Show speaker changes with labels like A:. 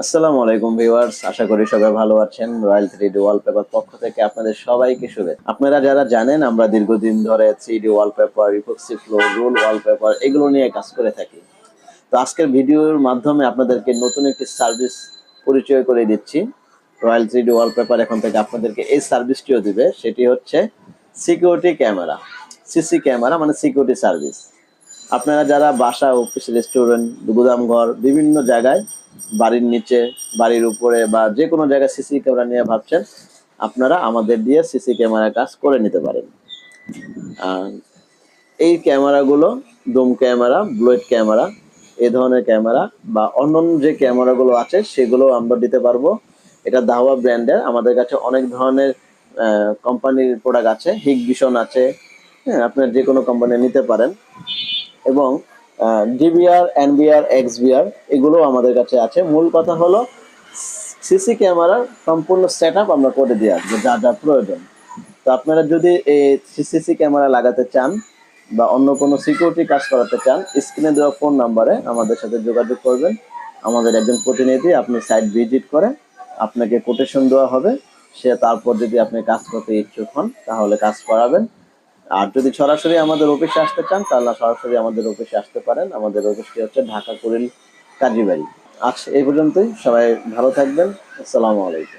A: আসসালামু আলাইকুম ভিউয়ার্স, আশা করি সবাই ভালো আছেন। রয়্যাল 3D ওয়ালপেপার পক্ষ থেকে আপনাদের সবাইকে শুভেচ্ছা। আপনারা যারা জানেন, আমরা দীর্ঘদিন ধরে 3D wallpaper, epoxy floor, roll wallpaper এগুলো নিয়ে কাজ করে থাকি। তো আজকের ভিডিওর মাধ্যমে আপনাদেরকে নতুন একটি সার্ভিস পরিচয় করে দিচ্ছি। রয়্যাল 3D ওয়ালপেপার এখন থেকে আপনাদেরকে এই সার্ভিসটিও দিবে, সেটি হচ্ছে সিকিউরিটি ক্যামেরা। সিসি ক্যামেরা মানে সিকিউরিটি সার্ভিস। আপনারা যারা বাসা, অফিস, রেস্টুরেন্ট, গুদামঘর বিভিন্ন জায়গায়, বাড়ির নিচে, বাড়ির উপরে বা যে কোনো জায়গায় সিসি ক্যামেরা নিয়ে ভাবছেন, আপনারা আমাদের দিয়ে সিসি ক্যামেরা কাজ করে নিতে পারেন। আর এই ক্যামেরাগুলো ডোম ক্যামেরা, ব্লোয়েড ক্যামেরা, এই ধরনের ক্যামেরা বা অন্যান্য যে ক্যামেরাগুলো আছে সেগুলো আমরা দিতে পারবো। এটা দাহওয়া ব্র্যান্ডের। আমাদের কাছে অনেক ধরনের কোম্পানির প্রোডাক্ট আছে, হিগভিশন আছে। হ্যাঁ, আপনার যে কোনো কোম্পানি নিতে পারেন। এবং ডিবিআর, এনবিআর, এক্সবিআর এগুলো আমাদের কাছে আছে। মূল কথা হলো সিসি ক্যামেরার সম্পূর্ণ সেট আপ আমরা করে দিয়ে আসবো, যা যা প্রয়োজন। তো আপনারা যদি এই সিসি ক্যামেরা লাগাতে চান বা অন্য কোনো সিকিউরিটি কাজ করাতে চান, স্ক্রিনে দেওয়া ফোন নাম্বারে আমাদের সাথে যোগাযোগ করবেন। আমাদের একজন প্রতিনিধি আপনি সাইট ভিজিট করে আপনাকে কোটেশন দেওয়া হবে। সে তারপর যদি আপনি কাজ করতে ইচ্ছুক হন তাহলে কাজ করাবেন। আর যদি সরাসরি আমাদের অফিসে আসতে চান তাহলে সরাসরি আমাদের অফিসে আসতে পারেন। আমাদের অফিসটি হচ্ছে ঢাকা কুড়িল কাজীবাড়ি। আচ্ছা, এই পর্যন্তই। সবাই ভালো থাকবেন। আসসালামু আলাইকুম।